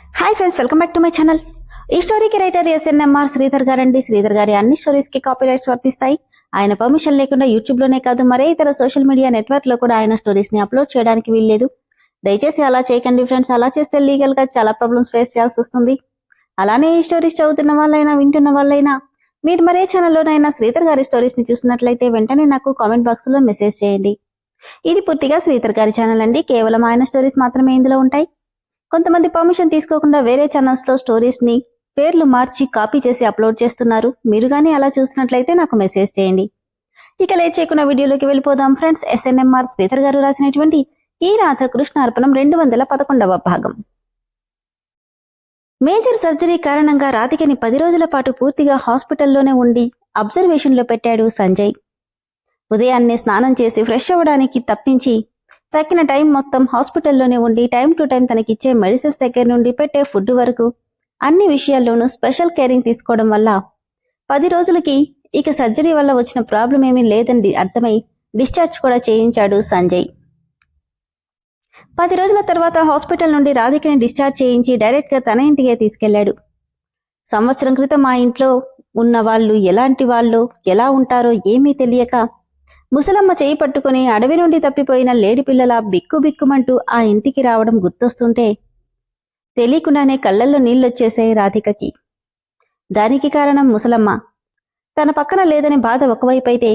Hi friends, welcome back to my channel. ఈ స్టోరీకి writer SNMR Sridhar గారండి. శ్రీధర్ గారి అన్ని స్టోరీస్ కి కాపీ రైట్స్ వర్తిస్తాయి. ఆయన పర్మిషన్ లేకుండా యూట్యూబ్ లోనే కాదు, మరే ఇతర సోషల్ మీడియా నెట్వర్క్ లో కూడా ఆయన స్టోరీస్ ని అప్లోడ్ చేయడానికి వీల్లేదు. దయచేసి అలా చేయకండి ఫ్రెండ్స్. అలా చేస్తే లీగల్ గా చాలా ప్రాబ్లమ్స్ ఫేస్ చేయాల్సి వస్తుంది. అలానే ఈ స్టోరీస్ చదువుతున్న వాళ్ళైనా వింటున్న వాళ్ళైనా మీరు మరే ఛానల్లోనైనా శ్రీధర్ గారి స్టోరీస్ ని చూసినట్లయితే వెంటనే నాకు కామెంట్ బాక్స్ లో మెసేజ్ చేయండి. ఇది పూర్తిగా శ్రీధర్ గారి ఛానల్ అండి. కేవలం ఆయన స్టోరీస్ మాత్రమే ఇందులో ఉంటాయి. కొంతమంది పర్మిషన్ తీసుకోకుండా వేరే ఛానల్స్ లో స్టోరీస్ ని పేర్లు మార్చి కాపీ చేసి అప్లోడ్ చేస్తున్నారు. మీరు గానీ అలా చూసినట్లయితే నాకు మెసేజ్ చేయండి. ఇక లేట్ చేయకుండా వీడియోలోకి వెళ్ళిపోదాం ఫ్రెండ్స్. ఎస్ఎన్ఎంఆర్ శ్రీధర్ గారు రాసినటువంటి ఈ రాధాకృష్ణార్పణం 211వ భాగం. మేజర్ సర్జరీ కారణంగా రాధికని 10 రోజుల పాటు పూర్తిగా హాస్పిటల్లోనే ఉండి అబ్జర్వేషన్ లో పెట్టాడు సంజయ్. ఉదయాన్నే స్నానం చేసి ఫ్రెష్ అవ్వడానికి తప్పించి తక్కిన టైం మొత్తం హాస్పిటల్లోనే ఉండి టైం టు టైం తనకిచ్చే మెడిసిన్స్ దగ్గర నుండి పెట్టే ఫుడ్ వరకు అన్ని విషయాల్లోనూ స్పెషల్ కేరింగ్ తీసుకోవడం వల్ల 10 రోజులకి ఇక సర్జరీ వల్ల వచ్చిన ప్రాబ్లం ఏమీ లేదని అర్థమై డిశ్చార్జ్ కూడా చేయించాడు సంజయ్. 10 రోజుల తర్వాత హాస్పిటల్ నుండి రాధికని డిశ్చార్జ్ చేయించి డైరెక్ట్ గా తన ఇంటికే తీసుకెళ్లాడు. సంవత్సరం క్రితం ఆ ఇంట్లో ఉన్న వాళ్ళు ఎలాంటి వాళ్ళు, ఎలా ఉంటారో ఏమీ తెలియక ముసలమ్మ చేయి పట్టుకుని అడవి నుండి తప్పిపోయిన లేడి పిల్లల బిక్కుబిక్కుమంటూ ఆ ఇంటికి రావడం గుర్తొస్తుంటే తెలియకుండానే కళ్లల్లో నీళ్లొచ్చేశాయి రాధికకి. దానికి కారణం ముసలమ్మ. తన పక్కన లేదని బాధ ఒకవైపైతే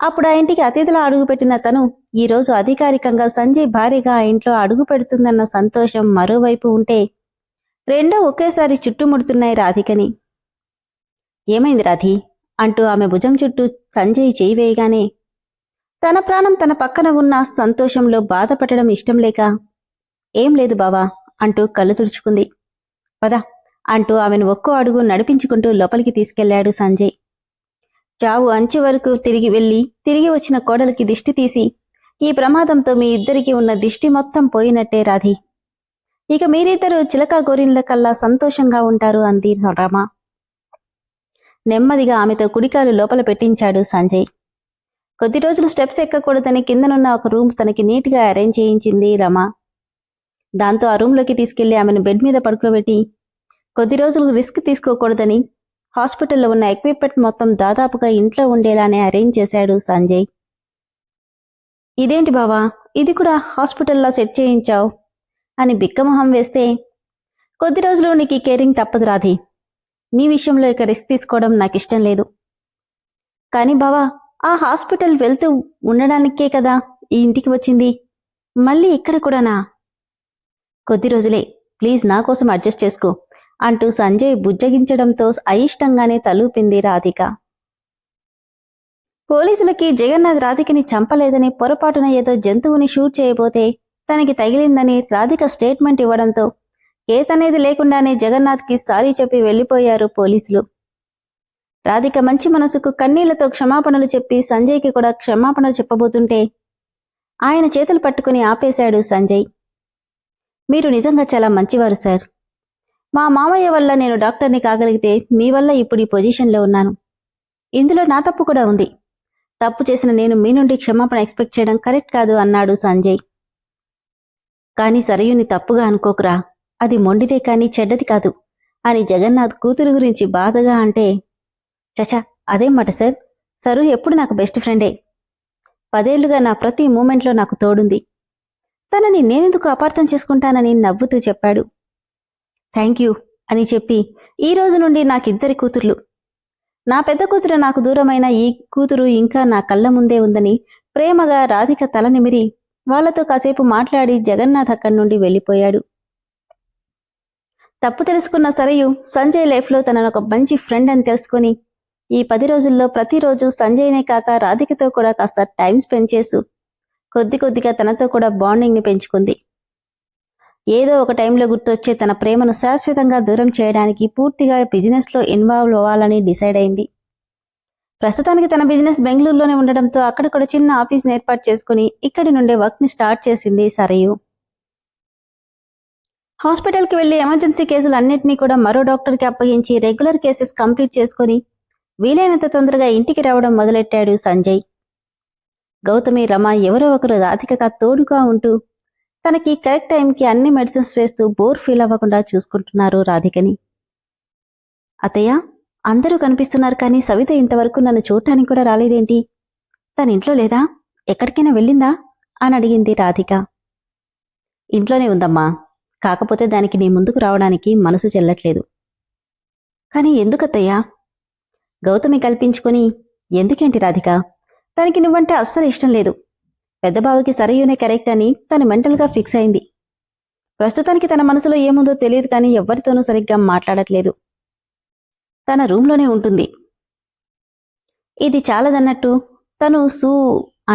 అప్పుడు ఆ ఇంటికి అతిథిలా అడుగుపెట్టిన తను ఈరోజు అధికారికంగా సంజయ్ భార్యగా ఆ ఇంట్లో అడుగు పెడుతుందన్న సంతోషం మరోవైపు ఉంటే రెండో ఒకేసారి చుట్టుముడుతున్నాయి రాధికని. ఏమైంది రాధి అంటూ ఆమె భుజం చుట్టూ సంజయ్ చేయి వేయగానే తన ప్రాణం తన పక్కన ఉన్న సంతోషంలో బాధపడడం ఇష్టం లేక ఏం లేదు బావా అంటూ కళ్ళు తుడుచుకుంది. పద అంటూ ఆమెను ఒక్కో అడుగు నడిపించుకుంటూ లోపలికి తీసుకెళ్లాడు సంజయ్. చావు అంచు వరకు తిరిగి వచ్చిన కోడలికి దిష్టి తీసి ఈ ప్రమాదంతో మీ ఇద్దరికి ఉన్న దిష్టి మొత్తం పోయినట్టే రాధి. ఇక మీరిద్దరూ చిలకా గోరిన్ల కల్లా సంతోషంగా ఉంటారు అంది రమ. నెమ్మదిగా ఆమెతో కుడికాలు లోపల పెట్టించాడు సంజయ్. కొద్ది రోజులు స్టెప్స్ ఎక్కకూడదని కిందనున్న ఒక రూమ్ తనకి నీట్గా అరేంజ్ చేయించింది రమ. దాంతో ఆ రూమ్లోకి తీసుకెళ్లి ఆమెను బెడ్ మీద పడుకోబెట్టి కొద్ది రోజులు రిస్క్ తీసుకోకూడదని హాస్పిటల్లో ఉన్న ఎక్విప్మెంట్ మొత్తం దాదాపుగా ఇంట్లో ఉండేలానే అరేంజ్ చేశాడు సంజయ్. ఇదేంటి బావా, ఇది కూడా హాస్పిటల్లా సెట్ చేయించావు అని బిక్కమొహం వేస్తే, కొద్ది రోజులు నీకు కేరింగ్ తప్పదు రాధి. నీ విషయంలో ఇక రిస్క్ తీసుకోవడం నాకిష్టం లేదు. కానీ బావా, ఆ హాస్పిటల్ వెళ్తూ ఉండడానికే కదా ఈ ఇంటికి వచ్చింది, మళ్ళీ ఇక్కడ కూడానా? కొద్ది రోజులే, ప్లీజ్ నా కోసం అడ్జస్ట్ చేసుకో అంటూ సంజయ్ బుజ్జగించడంతో అయిష్టంగానే తలూపింది రాధిక. పోలీసులకి జగన్నాథ్ రాధికని చంపలేదని, పొరపాటున ఏదో జంతువుని షూట్ చేయబోతే తనకి తగిలిందని రాధిక స్టేట్మెంట్ ఇవ్వడంతో కేసు అనేది లేకుండానే జగన్నాథ్కి సారీ చెప్పి వెళ్లిపోయారు పోలీసులు. రాధిక మంచి మనసుకు కన్నీళ్లతో క్షమాపణలు చెప్పి సంజయ్కి కూడా క్షమాపణలు చెప్పబోతుంటే ఆయన చేతులు పట్టుకుని ఆపేశాడు సంజయ్. మీరు నిజంగా చాలా మంచివారు సార్. మా మామయ్య వల్ల నేను డాక్టర్ని కాగలిగితే మీ వల్ల ఇప్పుడు ఈ పొజిషన్లో ఉన్నాను. ఇందులో నా తప్పు కూడా ఉంది. తప్పు చేసిన నేను మీ నుండి క్షమాపణ ఎక్స్పెక్ట్ చేయడం కరెక్ట్ కాదు అన్నాడు సంజయ్. కానీ సరయుని తప్పుగా అనుకోకురా, అది మొండిదే కానీ చెడ్డది కాదు అని జగన్నాథ్ కూతురు గురించి బాధగా అంటే, చచా అదేం మాట సార్, సరు ఎప్పుడు నాకు బెస్ట్ ఫ్రెండే. 10 ఏళ్లుగా నా ప్రతి మూమెంట్లో నాకు తోడుంది. తనని నేనెందుకు అపార్థం చేసుకుంటానని నవ్వుతూ చెప్పాడు. థ్యాంక్ యూ అని చెప్పి, ఈ రోజు నుండి నాకిద్దరి కూతుర్లు. నా పెద్ద కూతురు నాకు దూరమైన ఈ కూతురు ఇంకా నా కళ్ళ ముందే ఉందని ప్రేమగా రాధిక తల నిమిరి వాళ్లతో కాసేపు మాట్లాడి జగన్నాథ్ అక్కడి నుండి వెళ్లిపోయాడు. తప్పు తెలుసుకున్న సరయు సంజయ్ లైఫ్లో తననొక మంచి ఫ్రెండ్ అని తెలుసుకుని ఈ 10 రోజుల్లో ప్రతిరోజు సంజయ్నే కాక రాధికతో కూడా కాస్త టైం స్పెండ్ చేస్తూ కొద్దిగా తనతో కూడా బాండింగ్ని పెంచుకుంది. ఏదో ఒక టైంలో గుర్తొచ్చే తన ప్రేమను శాశ్వతంగా దూరం చేయడానికి పూర్తిగా బిజినెస్లో ఇన్వాల్వ్ అవ్వాలని డిసైడ్ అయింది. ప్రస్తుతానికి తన బిజినెస్ బెంగళూరులోనే ఉండడంతో అక్కడ కూడా చిన్న ఆఫీస్ని ఏర్పాటు చేసుకుని ఇక్కడి నుండే వర్క్ని స్టార్ట్ చేసింది సరయు. హాస్పిటల్కి వెళ్లి ఎమర్జెన్సీ కేసులు అన్నింటినీ కూడా మరో డాక్టర్కి అప్పగించి రెగ్యులర్ కేసెస్ కంప్లీట్ చేసుకుని వీలైనంత తొందరగా ఇంటికి రావడం మొదలెట్టాడు సంజయ్. గౌతమి, రమ ఎవరో ఒకరు రాధికగా తోడుగా ఉంటూ తనకి కరెక్ట్ టైంకి అన్ని మెడిసిన్స్ వేస్తూ బోర్ ఫీల్ అవ్వకుండా చూసుకుంటున్నారు రాధికని. అత్తయ్య, అందరూ కనిపిస్తున్నారు కానీ సవిత ఇంతవరకు నన్ను చూడటానికి కూడా రాలేదేంటి? తన ఇంట్లో లేదా? ఎక్కడికైనా వెళ్ళిందా అని అడిగింది రాధిక. ఇంట్లోనే ఉందమ్మా, కాకపోతే దానికి నీ ముందుకు రావడానికి మనసు చెల్లట్లేదు. కానీ ఎందుకత్తయ్యా? గౌతమి కల్పించుకుని ఎందుకేంటి రాధిక? తనకి నువ్వంటే అస్సలు ఇష్టం లేదు. పెద్దబావుకి సరయునే కరెక్ట్ అని తను మెంటల్గా ఫిక్స్ అయింది. ప్రస్తుతానికి తన మనసులో ఏముందో తెలియదు కానీ ఎవ్వరితోనూ సరిగ్గా మాట్లాడట్లేదు. తన రూంలోనే ఉంటుంది. ఇది చాలదన్నట్టు తను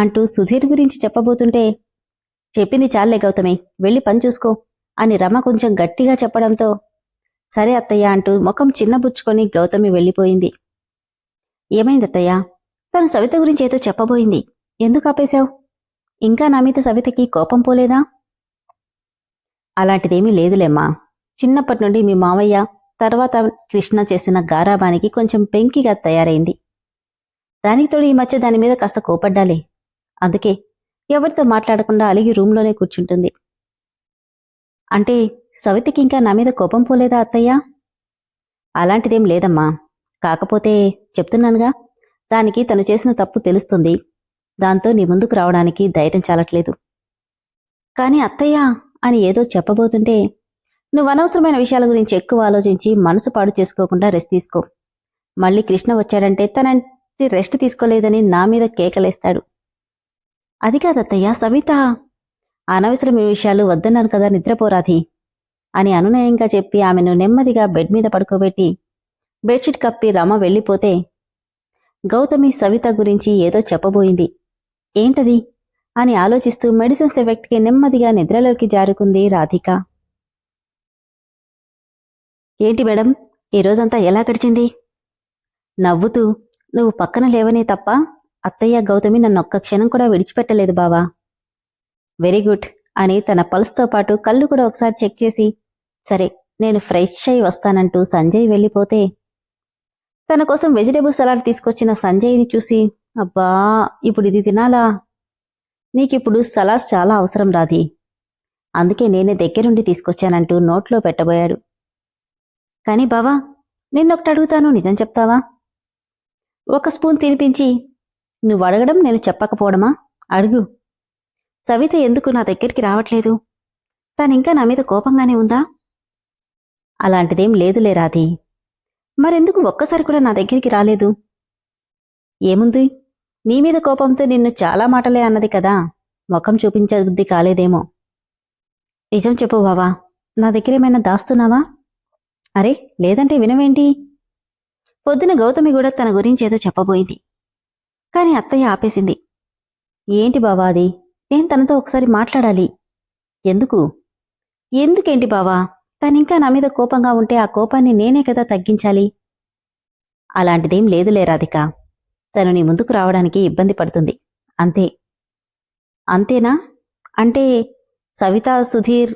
అంటూ సుధీర్ గురించి చెప్పబోతుంటే, చెప్పింది చాలే గౌతమి, వెళ్ళి పని చూసుకో అని రమ కొంచెం గట్టిగా చెప్పడంతో సరే అత్తయ్య అంటూ ముఖం చిన్నబుచ్చుకొని గౌతమి వెళ్ళిపోయింది. ఏమైందత్తయ్య? తను సవిత గురించి ఏదో చెప్పబోయింది, ఎందుకు ఆపేశావు? ఇంకా నా మీద సవితకి కోపం పోలేదా? అలాంటిదేమీ లేదులేమ్మా. చిన్నప్పటి నుండి మీ మావయ్య తర్వాత కృష్ణ చేసిన గారాబానికి కొంచెం పెంకిగా తయారైంది. దానికి తోడు ఈ మధ్య దాని మీద కాస్త కోపడ్డాలే. అందుకే ఎవరితో మాట్లాడకుండా అలిగి రూంలోనే కూర్చుంటుంది. అంటే సవితకి ఇంకా నా మీద కోపం పోలేదా అత్తయ్యా? అలాంటిదేం లేదమ్మా. కాకపోతే చెప్తున్నానుగా, దానికి తను చేసిన తప్పు తెలుస్తుంది. దాంతో నీ ముందుకు రావడానికి ధైర్యం చాలట్లేదు. కాని అత్తయ్యా అని ఏదో చెప్పబోతుంటే, నువ్వు అనవసరమైన విషయాల గురించి ఎక్కువ ఆలోచించి మనసు పాడు చేసుకోకుండా రెస్ట్ తీసుకో. మళ్ళీ కృష్ణ వచ్చాడంటే తనంటి రెస్ట్ తీసుకోలేదని నా మీద కేకలేస్తాడు. అది కాదత్తయ్యా, సవిత అనవసరమైన విషయాలు వద్దన్నాను కదా, నిద్రపోరాది అని అనునయంగా చెప్పి ఆమెను నెమ్మదిగా బెడ్ మీద పడుకోబెట్టి బెడ్షీట్ కప్పి రమ వెళ్ళిపోతే, గౌతమి సవిత గురించి ఏదో చెప్పబోయింది. ఏంటది అని ఆలోచిస్తూ మెడిసిన్స్ ఎఫెక్ట్కి నెమ్మదిగా నిద్రలోకి జారుకుంది రాధిక. ఏంటి మేడం, ఈ రోజంతా ఎలా గడిచింది? నవ్వుతూ, నువ్వు పక్కన లేవనే తప్ప అత్తయ్య గౌతమి నన్నొక్క క్షణం కూడా విడిచిపెట్టలేదు బావా. వెరీ గుడ్ అని తన పల్స్తో పాటు కళ్ళు కూడా ఒకసారి చెక్ చేసి, సరే నేను ఫ్రెష్ అయి వస్తానంటూ సంజయ్ వెళ్ళిపోతే, తన కోసం వెజిటేబుల్ సలాడ్ తీసుకొచ్చిన సంజయ్ని చూసి, అబ్బా ఇప్పుడు ఇది తినాలా? నీకిప్పుడు సలాడ్స్ చాలా అవసరం రాధి, అందుకే నేనే దగ్గరుండి తీసుకొచ్చానంటూ నోట్లో పెట్టబోయాడు. కానీ బావా, నిన్నొకటి అడుగుతాను, నిజం చెప్తావా? ఒక స్పూన్ తినిపించి నువ్వు అడగడం నేను చెప్పకపోవడమా? అడుగు. సవిత ఎందుకు నా దగ్గరికి రావట్లేదు? తనింకా నా మీద కోపంగానే ఉందా? అలాంటిదేం లేదులే రాధి. మరెందుకు ఒక్కసారి కూడా నా దగ్గరికి రాలేదు? ఏముంది, నీ మీద కోపంతో నిన్ను చాలా మాటలే అన్నది కదా, ముఖం చూపించే బుద్ధి కాలేదేమో. నిజం చెప్పు బావా, నా దగ్గరేమైనా దాస్తున్నావా? అరే లేదంటే వినవేంటి? పొద్దున గౌతమి కూడా తన గురించేదో చెప్పబోయింది. కాని అత్తయ్య ఆపేసింది. ఏంటి బావా అది? నేను తనతో ఒకసారి మాట్లాడాలి. ఎందుకు? ఎందుకేంటి బావా? తనింకా నా మీద కోపంగా ఉంటే ఆ కోపాన్ని నేనే కదా తగ్గించాలి. అలాంటిదేం లేదులే రాధిక, తను నీ ముందుకు రావడానికి ఇబ్బంది పడుతుంది, అంతే. అంతేనా? అంటే సవిత సుధీర్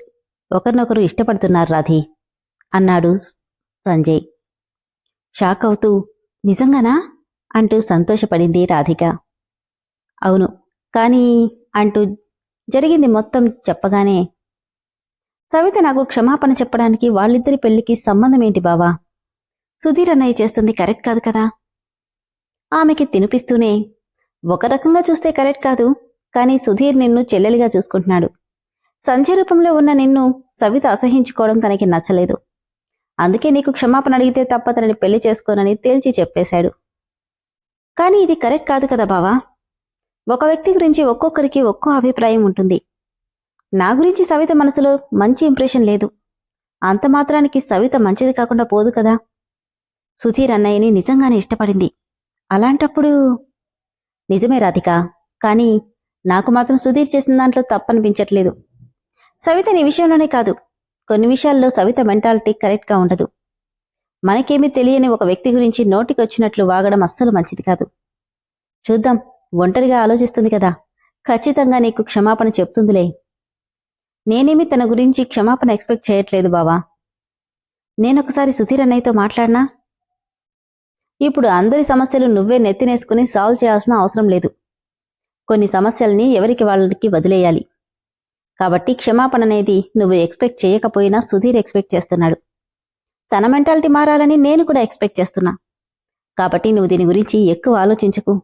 ఒకరినొకరు ఇష్టపడుతున్నారు రాధి అన్నాడు సంజయ్. షాక్ అవుతూ, నిజంగానా అంటూ సంతోషపడింది రాధిక. అవును, కానీ అంటూ జరిగింది మొత్తం చెప్పగానే, సవిత నాకు క్షమాపణ చెప్పడానికి వాళ్ళిద్దరి పెళ్లికి సంబంధమేంటి బావా? సుధీర్ అన్నయ్య చేస్తుంది కరెక్ట్ కాదు కదా. ఆమెకి తినిపిస్తూనే, ఒక రకంగా చూస్తే కరెక్ట్ కాదు, కానీ సుధీర్ నిన్ను చెల్లెలిగా చూసుకుంటున్నాడు. సంజయ్ రూపంలో ఉన్న నిన్ను సవిత అసహించుకోవడం తనకి నచ్చలేదు. అందుకే నీకు క్షమాపణ అడిగితే తప్ప తనని పెళ్లి చేసుకోనని తేల్చి చెప్పేశాడు. కానీ ఇది కరెక్ట్ కాదు కదా బావా. ఒక వ్యక్తి గురించి ఒక్కొక్కరికి ఒక్కో అభిప్రాయం ఉంటుంది. నా గురించి సవిత మనసులో మంచి ఇంప్రెషన్ లేదు. అంత మాత్రానికి సవిత మంచిది కాకుండా పోదు కదా. సుధీర్ అన్నయ్యని నిజంగానే ఇష్టపడింది. అలాంటప్పుడు నిజమే రాధిక, కానీ నాకు మాత్రం సుధీర్ చేసిన దాంట్లో తప్పనిపించట్లేదు. సవిత నీ విషయంలోనే కాదు, కొన్ని విషయాల్లో సవిత మెంటాలిటీ కరెక్ట్గా ఉండదు. మనకేమీ తెలియని ఒక వ్యక్తి గురించి నోటికొచ్చినట్లు వాగడం అస్సలు మంచిది కాదు. చూద్దాం, ఒంటరిగా ఆలోచిస్తుంది కదా, ఖచ్చితంగా నీకు క్షమాపణ చెప్తుందిలే. నేనేమీ తన గురించి క్షమాపణ ఎక్స్పెక్ట్ చేయట్లేదు బావా. నేనొకసారి సుధీర్ అన్నయ్యతో మాట్లాడినా? ఇప్పుడు అందరి సమస్యలు నువ్వే నెత్తినేసుకుని సాల్వ్ చేయాల్సిన అవసరం లేదు. కొన్ని సమస్యల్ని ఎవరికి వాళ్ళకి వదిలేయాలి. కాబట్టి క్షమాపణ అనేది నువ్వు ఎక్స్పెక్ట్ చేయకపోయినా సుధీర్ ఎక్స్పెక్ట్ చేస్తున్నాడు. తన మెంటాలిటీ మారాలని నేను కూడా ఎక్స్పెక్ట్ చేస్తున్నా. కాబట్టి నువ్వు దీని గురించి ఎక్కువ ఆలోచించకు.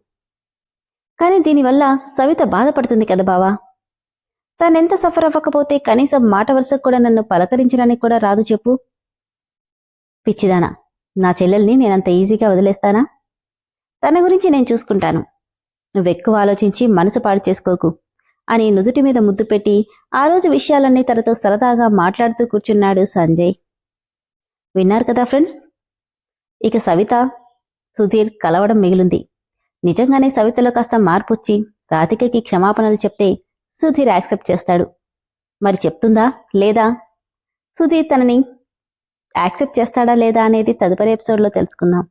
కానీ దీనివల్ల సవిత బాధపడుతుంది కదా బావా. తనెంత సఫర్ అవ్వకపోతే కనీసం మాట వరుసకు కూడా నన్ను పలకరించడానికి కూడా రాదు చెప్పు. పిచ్చిదానా, నా చెల్లెల్ని నేనంత ఈజీగా వదిలేస్తానా? తన గురించి నేను చూసుకుంటాను. నువ్వెక్కువ ఆలోచించి మనసు పాడు చేసుకోకు అని నుదుటి మీద ముద్దు పెట్టి ఆ రోజు విషయాలన్నీ తనతో సరదాగా మాట్లాడుతూ కూర్చున్నాడు సంజయ్. విన్నారు కదా ఫ్రెండ్స్, ఇక సవిత సుధీర్ కలవడం మిగిలింది. నిజంగానే సవితలో కాస్త మార్పొచ్చి రాధికకి క్షమాపణలు చెప్తే సుధీర్ యాక్సెప్ట్ చేస్తాడు. మరి చెప్తుందా లేదా, సుధీర్ తనని యాక్సెప్ట్ చేస్తాడా లేదా అనేది తదుపరి ఎపిసోడ్లో తెలుసుకుందాం.